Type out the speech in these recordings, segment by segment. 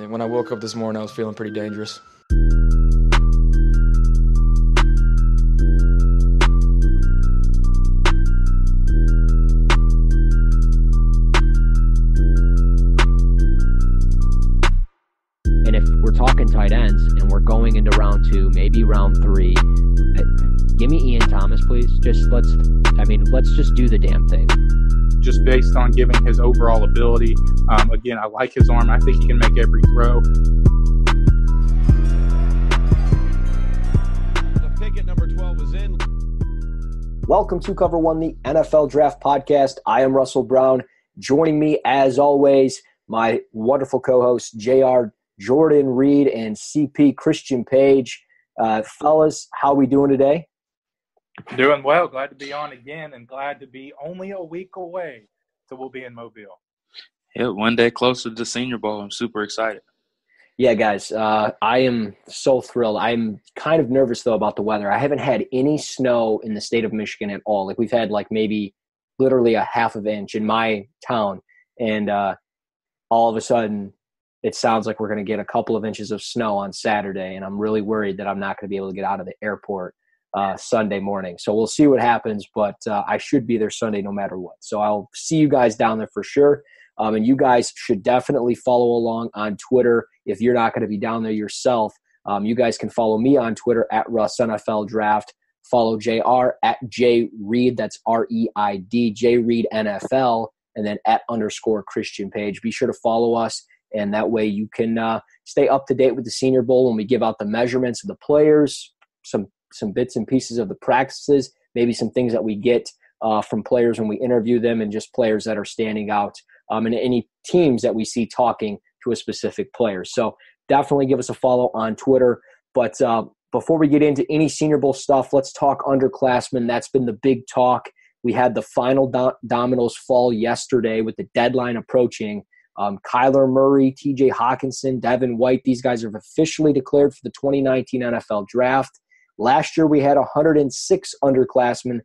And when I woke up this morning, I was feeling pretty dangerous. And if we're talking tight ends and we're going into round 2, maybe round 3, give me Ian Thomas, please. Let's just do the damn thing. Just based on giving his overall ability. Again, I like his arm. I think he can make every throw. The pick at number 12 is in. Welcome to Cover One, the NFL Draft Podcast. I am Russell Brown. Joining me, as always, my wonderful co-hosts, Jordan Reid, and CP Christian Page. Fellas, how we doing today? Doing well. Glad to be on again, and glad to be only a week away till we'll be in Mobile. Yeah, one day closer to Senior Bowl. I'm super excited. Yeah, guys, I am so thrilled. I'm kind of nervous, though, about the weather. I haven't had any snow in the state of Michigan at all. Like, we've had, maybe literally a half of an inch in my town, and all of a sudden it sounds like we're going to get a couple of inches of snow on Saturday, and I'm really worried that I'm not going to be able to get out of the airport Sunday morning. So we'll see what happens, but I should be there Sunday no matter what. So I'll see you guys down there for sure. And you guys should definitely follow along on Twitter. If you're not going to be down there yourself, you guys can follow me on Twitter at RussNFL Draft. Follow JR at JReid, that's R-E-I-D, JReidNFL, and then at _ Christian Page. Be sure to follow us, and that way you can stay up to date with the Senior Bowl when we give out the measurements of the players, some bits and pieces of the practices, maybe some things that we get from players when we interview them, and just players that are standing out, and any teams that we see talking to a specific player. So definitely give us a follow on Twitter. But before we get into any Senior Bowl stuff, let's talk underclassmen. That's been the big talk. We had the final dominoes fall yesterday with the deadline approaching. Kaiir Murray, TJ Hawkinson, Devin White, these guys are officially declared for the 2019 NFL Draft. Last year we had 106 underclassmen.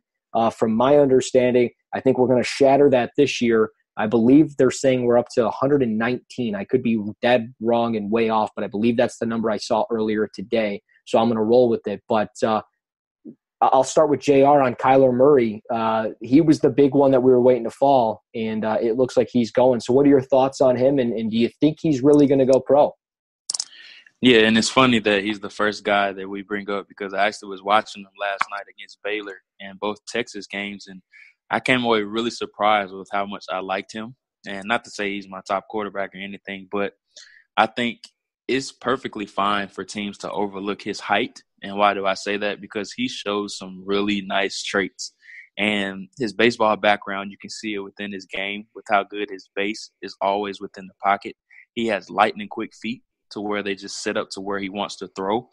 From my understanding, I think we're going to shatter that this year. I believe they're saying we're up to 119. I could be dead wrong and way off, but I believe that's the number I saw earlier today. So I'm going to roll with it. But I'll start with JR on Kaiir Murray. He was the big one that we were waiting to fall, and it looks like he's going. So what are your thoughts on him, and do you think he's really going to go pro? Yeah, and it's funny that he's the first guy that we bring up because I actually was watching him last night against Baylor and both Texas games, and I came away really surprised with how much I liked him. And not to say he's my top quarterback or anything, but I think it's perfectly fine for teams to overlook his height. And why do I say that? Because he shows some really nice traits. And his baseball background, you can see it within his game with how good his base is always within the pocket. He has lightning quick feet to where they just set up to where he wants to throw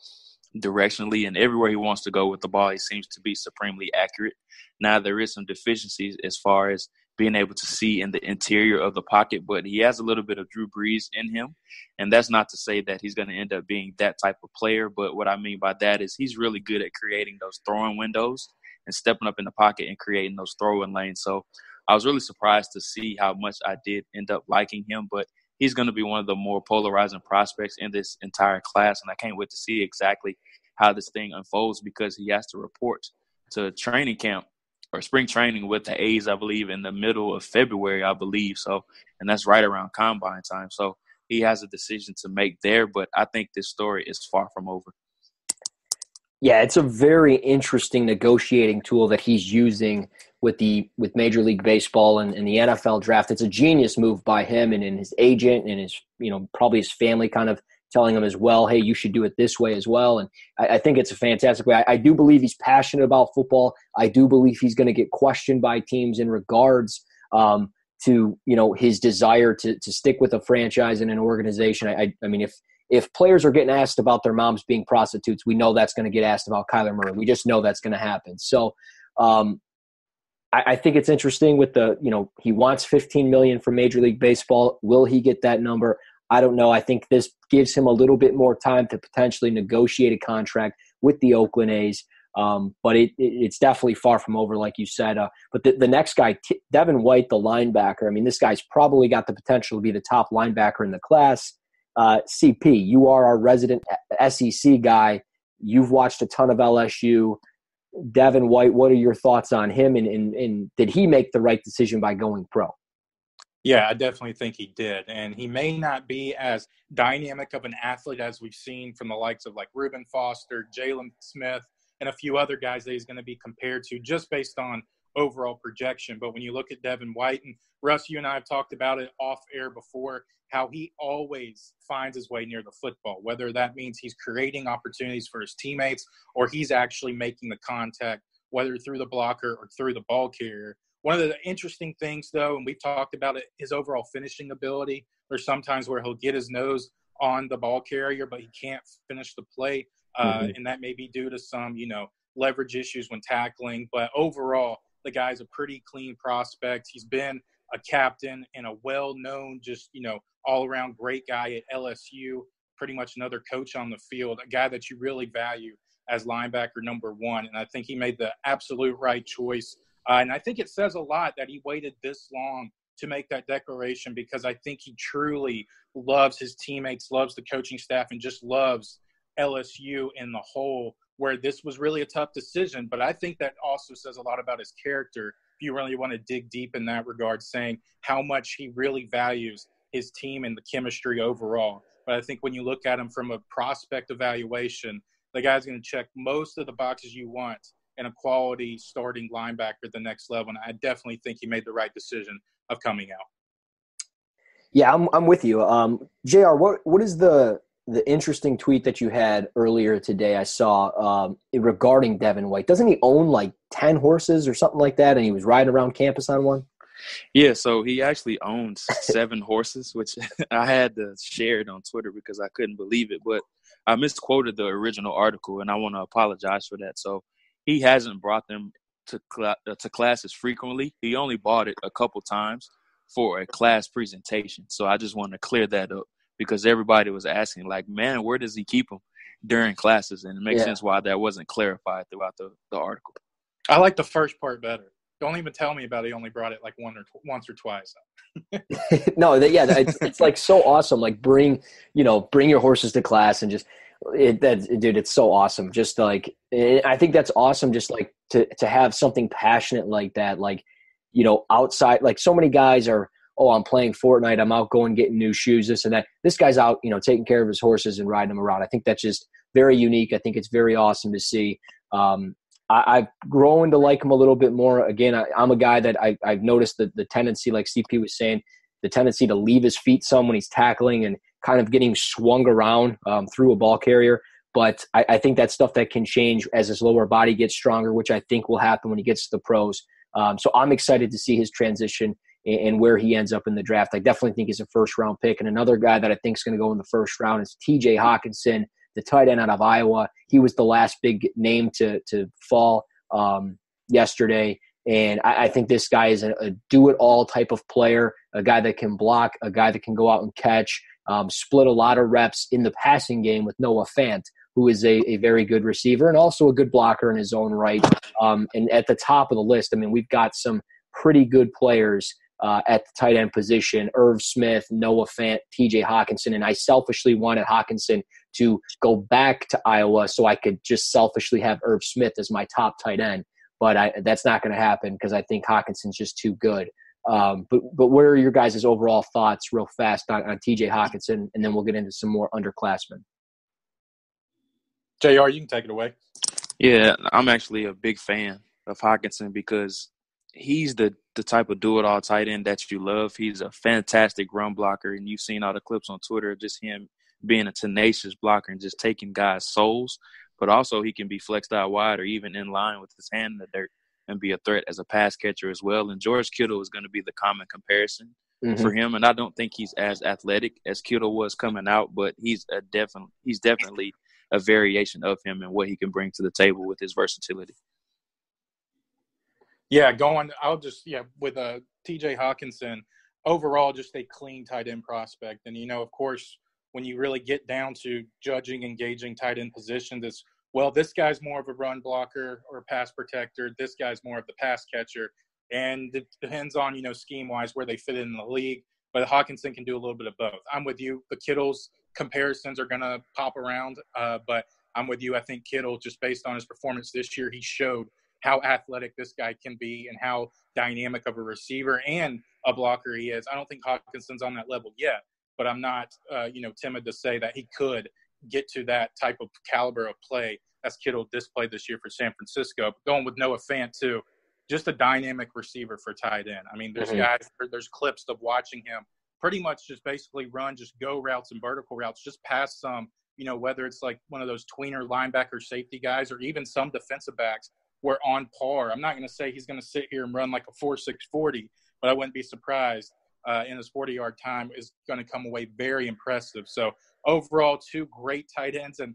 directionally, and everywhere he wants to go with the ball, he seems to be supremely accurate. Now, there is some deficiencies as far as being able to see in the interior of the pocket, but he has a little bit of Drew Brees in him, and that's not to say that he's going to end up being that type of player, but what I mean by that is he's really good at creating those throwing windows and stepping up in the pocket and creating those throwing lanes. So I was really surprised to see how much I did end up liking him, but he's going to be one of the more polarizing prospects in this entire class, and I can't wait to see exactly how this thing unfolds because he has to report to training camp or spring training with the A's, I believe, in the middle of February, I believe. So, and that's right around combine time. So he has a decision to make there, but I think this story is far from over. Yeah, it's a very interesting negotiating tool that he's using with Major League Baseball and the NFL draft. It's a genius move by him and his agent and his, probably his family kind of telling him as well, hey, you should do it this way as well. And I think it's a fantastic way. I do believe he's passionate about football. I do believe he's going to get questioned by teams in regards to, his desire to stick with a franchise and an organization. I mean, if players are getting asked about their moms being prostitutes, we know that's going to get asked about Kaiir Murray. We just know that's going to happen. So I think it's interesting with he wants $15 million from Major League Baseball. Will he get that number? I don't know. I think this gives him a little bit more time to potentially negotiate a contract with the Oakland A's. But it's definitely far from over, like you said. But the next guy, Devin White, the linebacker, I mean, this guy's probably got the potential to be the top linebacker in the class. CP, you are our resident SEC guy. You've watched a ton of LSU. Devin White, what are your thoughts on him, and did he make the right decision by going pro? Yeah, I definitely think he did. And he may not be as dynamic of an athlete as we've seen from the likes of like Reuben Foster, Jalen Smith, and a few other guys that he's going to be compared to just based on overall projection. But when you look at Devin White, and Russ, you and I have talked about it off air before, how he always finds his way near the football, whether that means he's creating opportunities for his teammates or he's actually making the contact, whether through the blocker or through the ball carrier. One of the interesting things, though, and we've talked about it, his overall finishing ability. There's sometimes where he'll get his nose on the ball carrier, but he can't finish the play, and that may be due to some, leverage issues when tackling. But overall, the guy's a pretty clean prospect. He's been a captain and a well-known, just, all-around great guy at LSU, pretty much another coach on the field, a guy that you really value as linebacker number one. And I think he made the absolute right choice. And I think it says a lot that he waited this long to make that declaration, because I think he truly loves his teammates, loves the coaching staff, and just loves LSU in the whole, where this was really a tough decision. But I think that also says a lot about his character, if you really want to dig deep in that regard, saying how much he really values his team and the chemistry overall. But I think when you look at him from a prospect evaluation, the guy's going to check most of the boxes you want and a quality starting linebacker at the next level. And I definitely think he made the right decision of coming out. Yeah, I'm with you. JR, what is the interesting tweet that you had earlier today I saw regarding Devin White? Doesn't he own like 10 horses or something like that, and he was riding around campus on one? Yeah, so he actually owns 7 horses, which I had to share it on Twitter because I couldn't believe it. But I misquoted the original article, and I want to apologize for that. So he hasn't brought them to classes frequently. He only bought it a couple times for a class presentation. So I just wanted to clear that up because everybody was asking, like, man, where does he keep them during classes? And it makes sense why that wasn't clarified throughout the article. I like the first part better. Don't even tell me about he only brought it like once or twice. No, it's like so awesome. Like bring your horses to class and just dude, it's so awesome. Just like, I think that's awesome. Just like to have something passionate like that, like, outside, like so many guys are, I'm playing Fortnite, I'm out going getting new shoes, this and that. This guy's out, taking care of his horses and riding them around. I think that's just very unique. I think it's very awesome to see. I've grown to like him a little bit more. Again, I'm a guy that I've noticed the tendency, like CP was saying, the tendency to leave his feet some when he's tackling and kind of getting swung around through a ball carrier. But I think that's stuff that can change as his lower body gets stronger, which I think will happen when he gets to the pros. So I'm excited to see his transition and where he ends up in the draft. I definitely think he's a first-round pick. And another guy that I think is going to go in the first round is TJ Hawkinson, the tight end out of Iowa. He was the last big name to fall yesterday. And I think this guy is a do-it-all type of player, a guy that can block, a guy that can go out and catch, split a lot of reps in the passing game with Noah Fant, who is a very good receiver and also a good blocker in his own right. And at the top of the list, I mean, we've got some pretty good players at the tight end position: Irv Smith, Noah Fant, TJ Hawkinson. And I selfishly wanted Hawkinson to go back to Iowa so I could just selfishly have Irv Smith as my top tight end. But that's not going to happen because I think Hawkinson's just too good. But what are your guys' overall thoughts real fast on TJ Hawkinson? And then we'll get into some more underclassmen. JR, you can take it away. Yeah, I'm actually a big fan of Hawkinson because he's the type of do-it-all tight end that you love. He's a fantastic run blocker, and you've seen all the clips on Twitter, just him being a tenacious blocker and just taking guys' souls. But also he can be flexed out wide or even in line with his hand in the dirt and be a threat as a pass catcher as well. And George Kittle is going to be the common comparison for him. And I don't think he's as athletic as Kittle was coming out, but he's definitely a variation of him and what he can bring to the table with his versatility. Yeah, with TJ Hawkinson, overall just a clean tight end prospect. And, of course, when you really get down to judging and gauging tight end positions, it's, well, this guy's more of a run blocker or pass protector. This guy's more of the pass catcher. And it depends on, scheme-wise where they fit in the league. But Hawkinson can do a little bit of both. I'm with you. The Kittles comparisons are going to pop around. But I'm with you. I think Kittle, just based on his performance this year, he showed how athletic this guy can be and how dynamic of a receiver and a blocker he is. I don't think Hawkinson's on that level yet, but I'm not, timid to say that he could get to that type of caliber of play as Kittle displayed this year for San Francisco. But going with Noah Fant too, just a dynamic receiver for tight end. I mean, there's clips of watching him pretty much just basically run, just go routes and vertical routes, just past some, whether it's like one of those tweener linebacker safety guys or even some defensive backs were on par. I'm not going to say he's going to sit here and run like a 4.6 40, but I wouldn't be surprised in his 40-yard time is going to come away very impressive. So overall, two great tight ends. And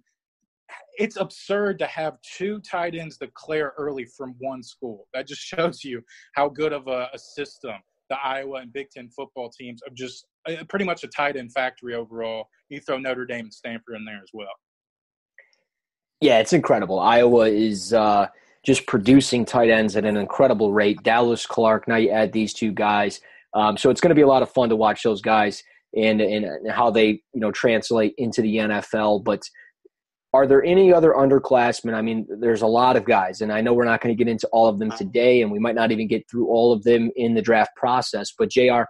it's absurd to have two tight ends declare early from one school. That just shows you how good of a system the Iowa and Big Ten football teams are, just pretty much a tight end factory overall. You throw Notre Dame and Stanford in there as well. Yeah, it's incredible. Iowa is just producing tight ends at an incredible rate. Dallas Clark, now you add these two guys. So it's going to be a lot of fun to watch those guys and how they translate into the NFL. But are there any other underclassmen? I mean, there's a lot of guys, and I know we're not going to get into all of them today, and we might not even get through all of them in the draft process. But JR,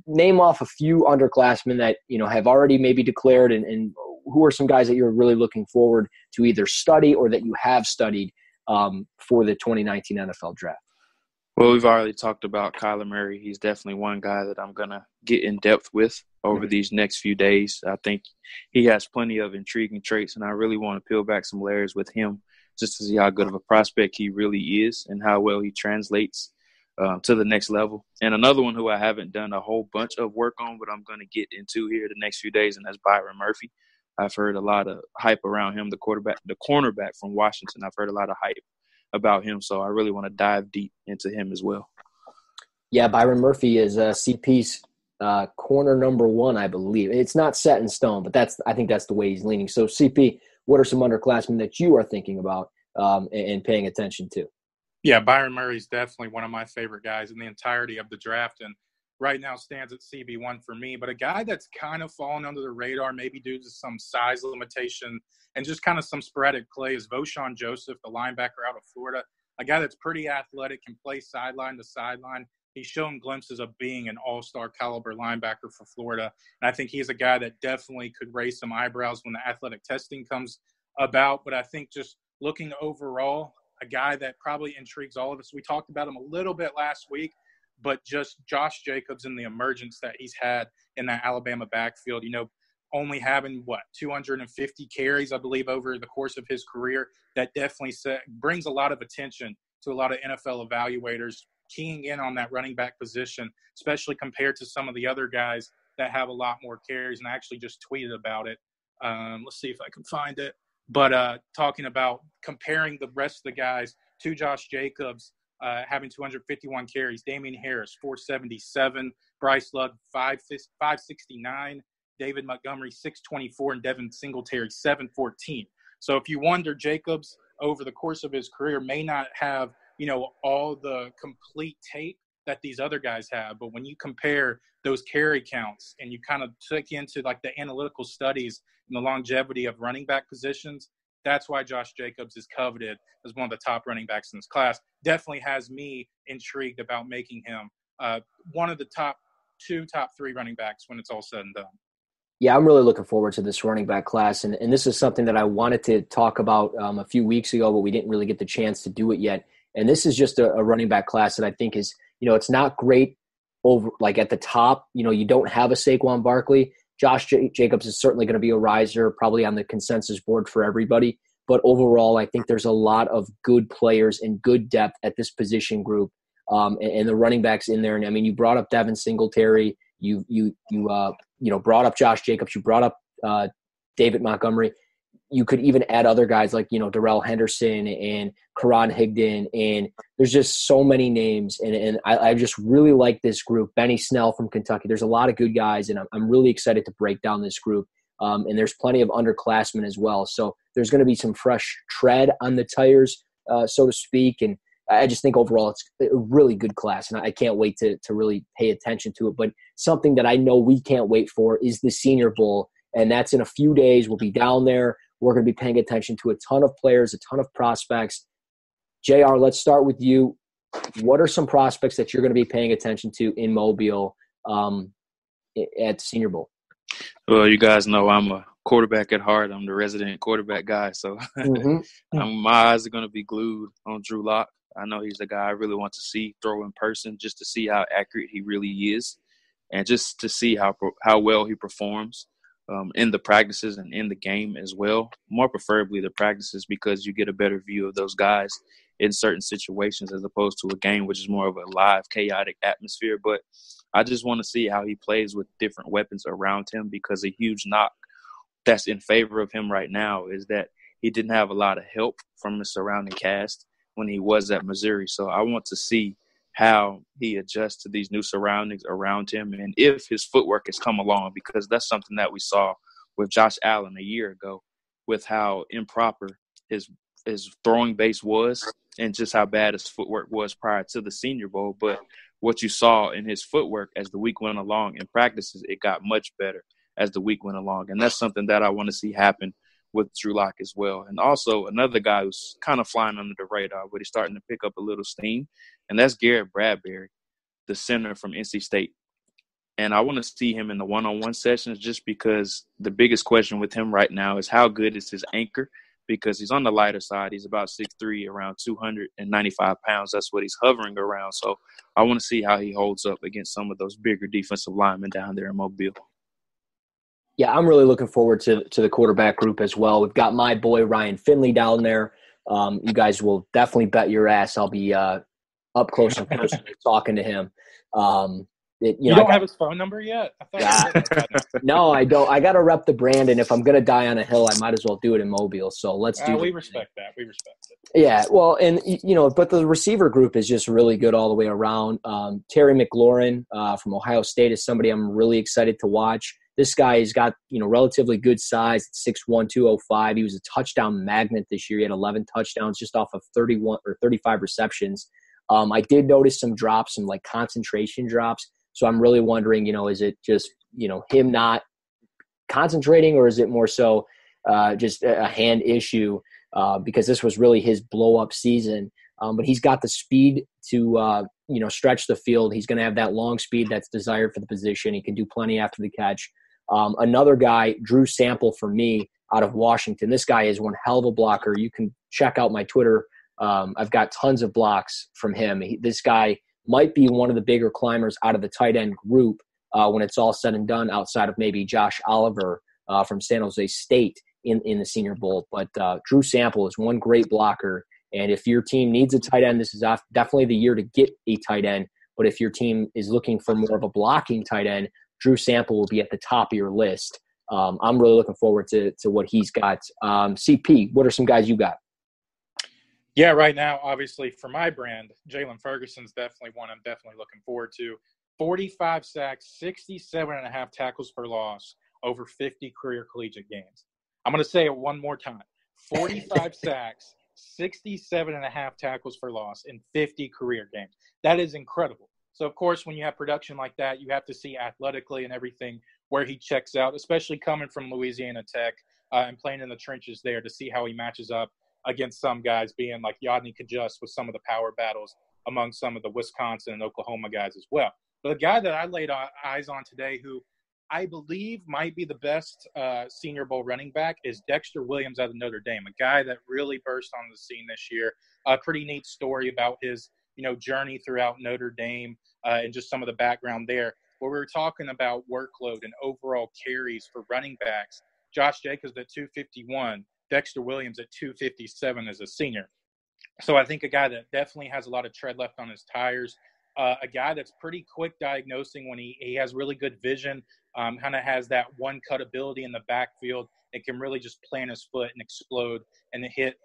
name off a few underclassmen that have already maybe declared, and who are some guys that you're really looking forward to either study or that you have studied for the 2019 NFL draft? Well, we've already talked about Kyler Murray. He's definitely one guy that I'm going to get in depth with over these next few days. I think he has plenty of intriguing traits, and I really want to peel back some layers with him just to see how good of a prospect he really is and how well he translates to the next level. And another one who I haven't done a whole bunch of work on, but I'm going to get into here the next few days, and that's Byron Murphy. I've heard a lot of hype around him, the cornerback from Washington. I've heard a lot of hype about him, so I really want to dive deep into him as well. Yeah, Byron Murphy is CP's corner number one, I believe. It's not set in stone, but I think that's the way he's leaning. So, CP, what are some underclassmen that you are thinking about and paying attention to? Yeah, Byron Murray's definitely one of my favorite guys in the entirety of the draft, and right now stands at CB1 for me. But a guy that's kind of fallen under the radar, maybe due to some size limitation and just kind of some sporadic play, is Voshon Joseph, the linebacker out of Florida. A guy that's pretty athletic, can play sideline to sideline. He's shown glimpses of being an all-star caliber linebacker for Florida. And I think he's a guy that definitely could raise some eyebrows when the athletic testing comes about. But I think just looking overall, a guy that probably intrigues all of us. We talked about him a little bit last week, but just Josh Jacobs and the emergence that he's had in that Alabama backfield, only having, 250 carries, I believe, over the course of his career, that definitely brings a lot of attention to a lot of NFL evaluators keying in on that running back position, especially compared to some of the other guys that have a lot more carries. And I actually just tweeted about it. Let's see if I can find it. But talking about comparing the rest of the guys to Josh Jacobs, having 251 carries, Damian Harris, 477, Bryce Love, 569, David Montgomery, 624, and Devin Singletary, 714. So if you wonder, Jacobs over the course of his career may not have, all the complete tape that these other guys have. But when you compare those carry counts and you kind of took into like the analytical studies and the longevity of running back positions, that's why Josh Jacobs is coveted as one of the top running backs in this class. Definitely has me intrigued about making him one of the top 3 running backs when it's all said and done. Yeah, I'm really looking forward to this running back class. And this is something that I wanted to talk about a few weeks ago, but we didn't really get the chance to do it yet. And this is just a running back class that I think is, it's not great over like at the top. You don't have a Saquon Barkley. Josh Jacobs is certainly going to be a riser, probably on the consensus board for everybody. But overall, I think there's a lot of good players and good depth at this position group, and the running backs in there. And I mean, you brought up Devin Singletary. You brought up Josh Jacobs. You brought up David Montgomery. You could even add other guys like, Darrell Henderson and Karan Higdon. And there's just so many names. And I just really like this group. Benny Snell from Kentucky. There's a lot of good guys, and I'm really excited to break down this group. And there's plenty of underclassmen as well. So there's going to be some fresh tread on the tires, so to speak. And I just think overall it's a really good class, and I can't wait to really pay attention to it. But something that I know we can't wait for is the Senior Bowl. and that's in a few days. We'll be down there. We're going to be paying attention to a ton of players, a ton of prospects. JR, let's start with you. What are some prospects that you're going to be paying attention to in Mobile at the Senior Bowl? Well, you guys know I'm a quarterback at heart. I'm the resident quarterback guy, so my eyes are going to be glued on Drew Lock. I know he's the guy I really want to see throw in person, just to see how accurate he really is, and just to see how well he performs in the practices and in the game as well. More preferably the practices, because you get a better view of those guys in certain situations as opposed to a game, which is more of a live, chaotic atmosphere. But I just want to see how he plays with different weapons around him, because a huge knock that's in favor of him right now is that he didn't have a lot of help from the surrounding cast when he was at Missouri. So I want to see how he adjusts to these new surroundings around him, and if his footwork has come along, because that's something that we saw with Josh Allen a year ago, with how improper his throwing base was and just how bad his footwork was prior to the Senior Bowl. But what you saw in his footwork as the week went along in practices, it got much better as the week went along. And that's something that I want to see happen with Drew Lock as well. And also another guy who's kind of flying under the radar, but he's starting to pick up a little steam, and that's Garrett Bradbury, the center from NC State. And I want to see him in the one-on-one sessions, just because the biggest question with him right now is how good is his anchor, because he's on the lighter side. He's about 6'3", around 295 pounds. That's what he's hovering around. So I want to see how he holds up against some of those bigger defensive linemen down there in Mobile. Yeah, I'm really looking forward to the quarterback group as well. We've got my boy Ryan Finley down there. You guys will definitely bet your ass I'll be up close and personal talking to him. You don't have his phone number yet? No, I don't. I got to rep the brand, and if I'm going to die on a hill, I might as well do it in Mobile. So let's do it. We respect that. We respect it. Yeah, well, and, but the receiver group is just really good all the way around. Terry McLaurin from Ohio State is somebody I'm really excited to watch. This guy has got, relatively good size, 6'1", 205. He was a touchdown magnet this year. He had 11 touchdowns just off of 31 or 35 receptions. I did notice some drops, some like concentration drops. So I'm really wondering, is it just, him not concentrating, or is it more so just a hand issue? Because this was really his blow-up season. But he's got the speed to, stretch the field. He's going to have that long speed that's desired for the position. He can do plenty after the catch. Another guy, Drew Sample, for me, out of Washington. This guy is one hell of a blocker. You can check out my Twitter. I've got tons of blocks from him. This guy might be one of the bigger climbers out of the tight end group when it's all said and done, outside of maybe Josh Oliver from San Jose State in the Senior Bowl. But Drew Sample is one great blocker. And if your team needs a tight end, this is definitely the year to get a tight end. But if your team is looking for more of a blocking tight end, Drew Sample will be at the top of your list. I'm really looking forward to what he's got. CP, what are some guys you got? Yeah, right now, obviously, for my brand, Jalen Ferguson's definitely one I'm definitely looking forward to. 45 sacks, 67.5 tackles for loss, over 50 career collegiate games. I'm going to say it one more time. 45 sacks, 67.5 tackles for loss in 50 career games. That is incredible. So, of course, when you have production like that, you have to see athletically and everything where he checks out, especially coming from Louisiana Tech and playing in the trenches there, to see how he matches up against some guys, being like Yodny Kajust with some of the power battles among some of the Wisconsin and Oklahoma guys as well. But the guy that I laid eyes on today, who I believe might be the best Senior Bowl running back, is Dexter Williams out of Notre Dame, a guy that really burst on the scene this year. A pretty neat story about his journey throughout Notre Dame and just some of the background there. Where we were talking about workload and overall carries for running backs, Josh Jacobs at 251, Dexter Williams at 257 as a senior. So I think a guy that definitely has a lot of tread left on his tires, a guy that's pretty quick diagnosing when he has really good vision, kind of has that one-cut ability in the backfield. It can really just plant his foot and explode and hit,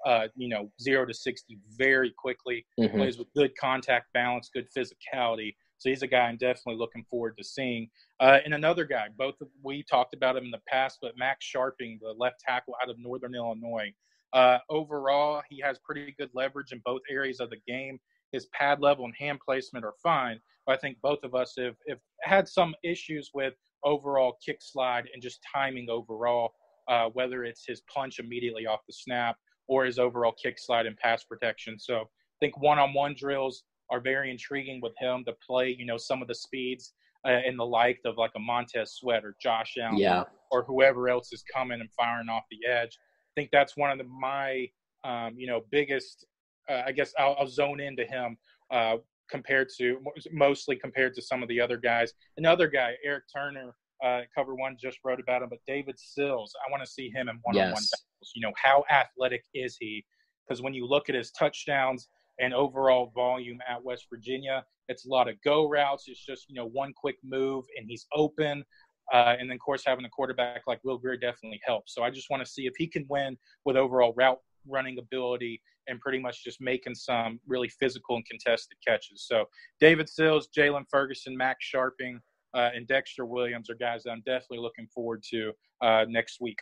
0 to 60 very quickly. Mm-hmm. Plays with good contact balance, good physicality. So he's a guy I'm definitely looking forward to seeing. And another guy, we talked about him in the past, but Max Sharping, the left tackle out of Northern Illinois. Overall, he has pretty good leverage in both areas of the game. his pad level and hand placement are fine. But I think both of us have had some issues with overall kick slide and just timing overall, whether it's his punch immediately off the snap or his overall kick slide and pass protection. So I think one-on-one drills are very intriguing with him to play, some of the speeds and the like of like a Montez Sweat or Josh Allen or whoever else is coming and firing off the edge. I think that's one of my, biggest, I guess I'll zone into him mostly compared to some of the other guys. Another guy, Eric Turner, Cover One just wrote about him, but David Sills, I want to see him in one-on-one battles. How athletic is he? Because when you look at his touchdowns and overall volume at West Virginia, it's a lot of go routes. It's just, one quick move and he's open. And then, of course, having a quarterback like Will Grier definitely helps. So I just want to see if he can win with overall route running ability and pretty much just making some really physical and contested catches. So David Sills, Jalen Ferguson, Max Sharping, and Dexter Williams are guys that I'm definitely looking forward to next week.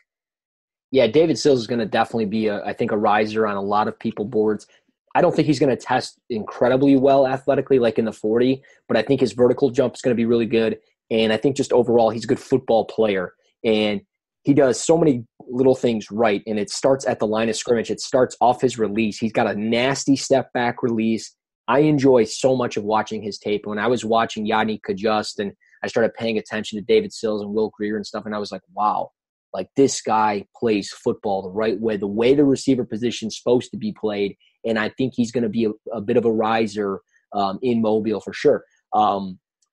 Yeah, David Sills is going to definitely be, I think, a riser on a lot of people boards. I don't think he's going to test incredibly well athletically like in the 40, but I think his vertical jump is going to be really good. And I think just overall he's a good football player. And he does so many little things right, and it starts at the line of scrimmage. It starts off his release. He's got a nasty step back release. I enjoy so much of watching his tape. When I was watching Yannick Kajust and I started paying attention to David Sills and Will Grier and stuff, and I was like, wow, like this guy plays football the right way, the way the receiver position is supposed to be played. And I think he's going to be a bit of a riser in Mobile for sure.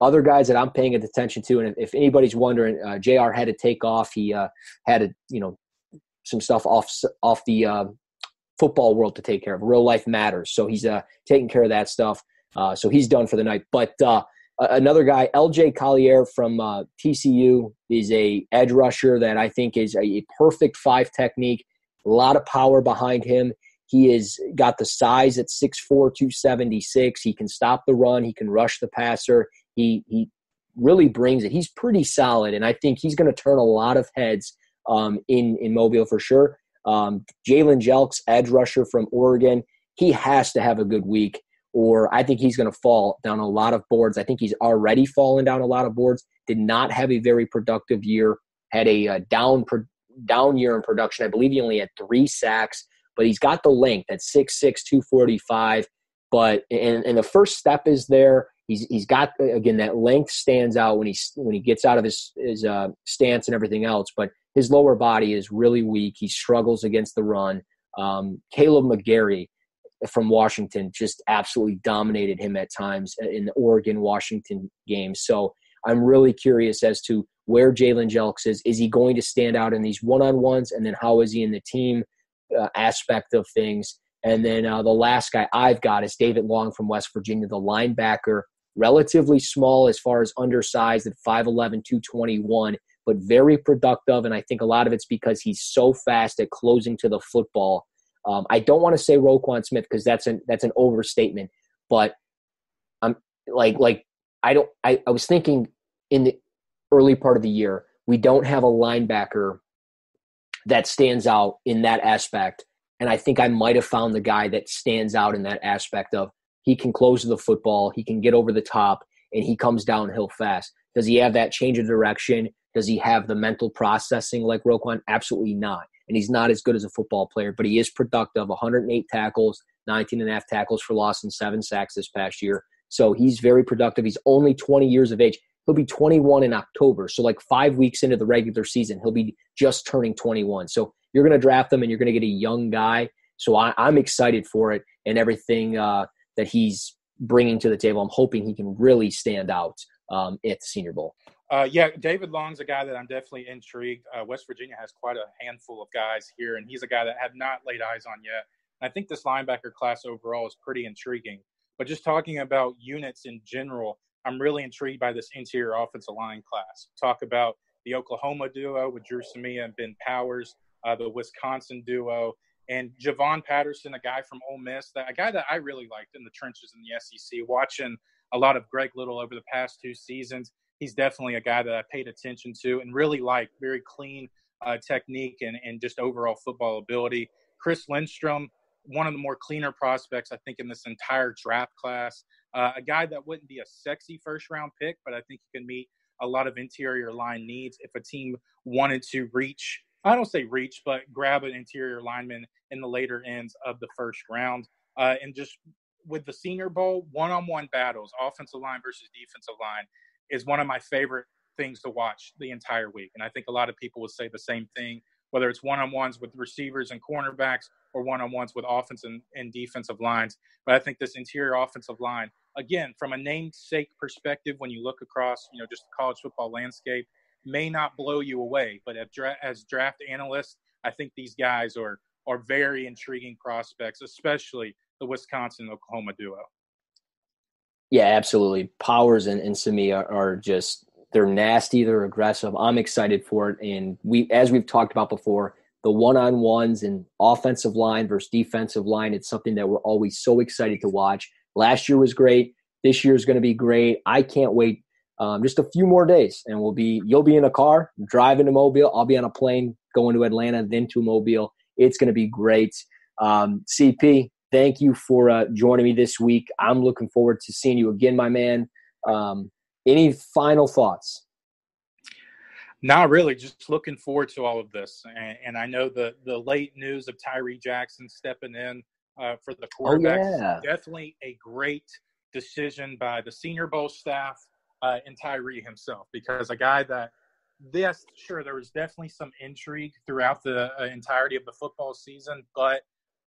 Other guys that I'm paying attention to, and if anybody's wondering, JR had to take off. He had some stuff off the football world to take care of. Real life matters, so he's taking care of that stuff. So he's done for the night. But another guy, LJ Kaiir from TCU, is a edge rusher that I think is a perfect 5 technique. A lot of power behind him. He has got the size at 6'4", 276. He can stop the run. He can rush the passer. He really brings it. He's pretty solid, and I think he's going to turn a lot of heads in Mobile for sure. Jalen Jelks, edge rusher from Oregon, he has to have a good week, or I think he's going to fall down a lot of boards. I think he's already fallen down a lot of boards. Did not have a very productive year. Had a down year in production. I believe he only had 3 sacks, but he's got the length at 6'6", 245. But and the first step is there. He's got, again, that length stands out when he gets out of his stance and everything else. But his lower body is really weak. He struggles against the run. Caleb McGarry from Washington just absolutely dominated him at times in the Oregon-Washington game. So I'm really curious as to where Jalen Jelks is. Is he going to stand out in these one-on-ones? And then how is he in the team aspect of things? And then the last guy I've got is David Long from West Virginia, the linebacker, relatively small as far as undersized at 5'11", 221, but very productive. And I think a lot of it's because he's so fast at closing to the football. I don't want to say Roquan Smith because that's an overstatement, but I'm I was thinking in the early part of the year, we don't have a linebacker that stands out in that aspect. And I think I might have found the guy that stands out in that aspect of he can close the football, he can get over the top, and he comes downhill fast. Does he have that change of direction? Does he have the mental processing like Roquan? Absolutely not. And he's not as good as a football player, but he is productive. 108 tackles, 19.5 tackles for loss, and 7 sacks this past year. So he's very productive. He's only 20 years of age. He'll be 21 in October. So like 5 weeks into the regular season, he'll be just turning 21. So you're going to draft him and you're going to get a young guy. So I'm excited for it and everything that he's bringing to the table. I'm hoping he can really stand out at the Senior Bowl. Yeah, David Long's a guy that I'm definitely intrigued. West Virginia has quite a handful of guys here, and he's a guy that I have not laid eyes on yet. And I think this linebacker class overall is pretty intriguing. But just talking about units in general, I'm really intrigued by this interior offensive line class. Talk about the Oklahoma duo with Drew Samia and Ben Powers, the Wisconsin duo, and Javon Patterson, a guy from Ole Miss, a guy that I really liked in the trenches in the SEC. Watching a lot of Greg Little over the past 2 seasons, he's definitely a guy that I paid attention to and really liked. Very clean technique and just overall football ability. Chris Lindstrom, one of the more cleaner prospects, I think, in this entire draft class. A guy that wouldn't be a sexy first-round pick, but I think he can meet a lot of interior line needs if a team wanted to reach – I don't say reach, but grab an interior lineman in the later ends of the first round. And just with the Senior Bowl, one-on-one battles, offensive line versus defensive line, is one of my favorite things to watch the entire week. And I think a lot of people will say the same thing, whether it's one-on-ones with receivers and cornerbacks or one-on-ones with offensive and defensive lines. But I think this interior offensive line, again, from a namesake perspective, when you look across, just the college football landscape, may not blow you away. But as draft analysts, I think these guys are very intriguing prospects, especially the Wisconsin-Oklahoma duo. Yeah, absolutely. Powers and Sami are just – they're nasty. They're aggressive. I'm excited for it. And as we've talked about before, the one-on-ones and offensive line versus defensive line, it's something that we're always so excited to watch. Last year was great. This year is going to be great. I can't wait just a few more days, and you'll be in a car driving to Mobile. I'll be on a plane going to Atlanta, then to Mobile. It's going to be great. CP, thank you for joining me this week. I'm looking forward to seeing you again, my man. Any final thoughts? Not really. Just looking forward to all of this. And I know the late news of Tyree Jackson stepping in for the quarterbacks, definitely a great decision by the Senior Bowl staff and Tyree himself, because a guy that, yes, sure, there was definitely some intrigue throughout the entirety of the football season, but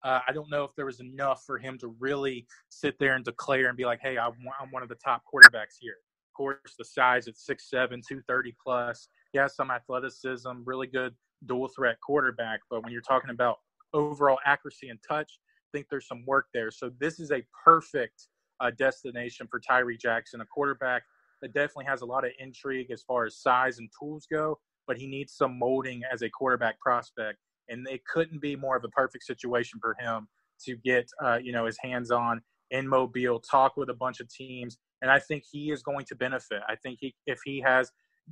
I don't know if there was enough for him to really sit there and declare and be like, hey, I'm one of the top quarterbacks here. Of course, the size at 6'7", 230 plus. He has some athleticism, really good dual threat quarterback. But when you're talking about overall accuracy and touch, I think there's some work there. So this is a perfect destination for Tyree Jackson, a quarterback that definitely has a lot of intrigue as far as size and tools go, but he needs some molding as a quarterback prospect. And it couldn't be more of a perfect situation for him to get, his hands on in Mobile, talk with a bunch of teams. And I think he is going to benefit. I think if he has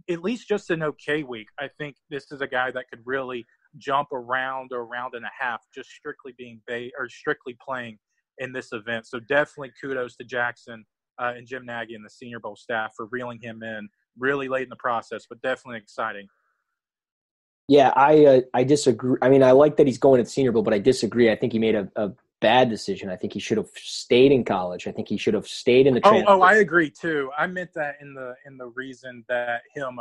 at least just an okay week, I think this is a guy that could really jump around or a round and a half, just strictly strictly playing in this event. So definitely kudos to Jackson and Jim Nagy and the Senior Bowl staff for reeling him in really late in the process, but definitely exciting. Yeah, I disagree. I mean, I like that he's going to the Senior Bowl, but I disagree. I think he made a bad decision. I think he should have stayed in college. I think he should have stayed in the transfer. Oh, I agree too. I meant that in the reason that him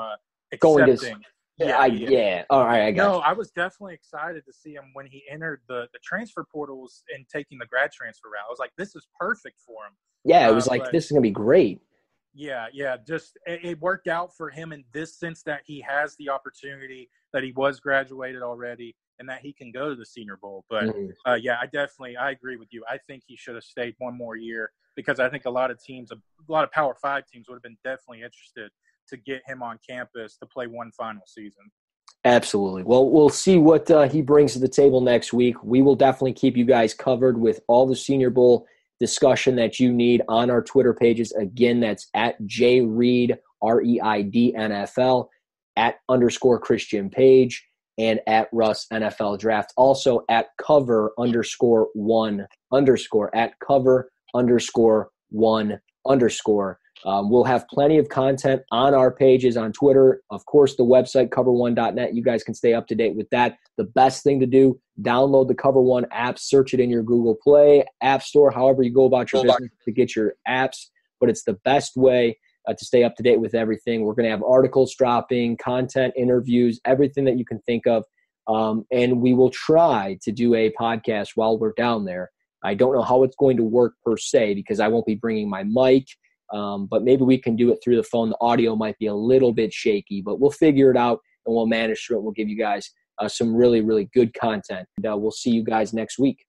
going accepting. Yeah. All right, I got you. I was definitely excited to see him when he entered the transfer portals and taking the grad transfer route. I was like, this is perfect for him. Yeah, it was this is going to be great. Yeah. Just it worked out for him in this sense that he has the opportunity, that he was graduated already, and that he can go to the Senior Bowl. But, I agree with you. I think he should have stayed one more year, because I think a lot of Power 5 teams would have been definitely interested to get him on campus to play one final season. Absolutely. Well, we'll see what he brings to the table next week. We will definitely keep you guys covered with all the Senior Bowl discussion that you need on our Twitter pages. Again, that's at JReid, ReidNFL, at _Christian Page, and at Russ NFL Draft. Also at cover_1_ at cover_1_ We'll have plenty of content on our pages on Twitter. Of course, the website, cover1.net. You guys can stay up to date with that. The best thing to do, download the Cover One app, search it in your Google Play, App Store, however you go about your business to get your apps. But it's the best way to stay up to date with everything. We're going to have articles dropping, content, interviews, everything that you can think of. And we will try to do a podcast while we're down there. I don't know how it's going to work per se, because I won't be bringing my mic. But maybe we can do it through the phone. The audio might be a little bit shaky, but we'll figure it out and we'll manage through it. We'll give you guys some really, really good content. And we'll see you guys next week.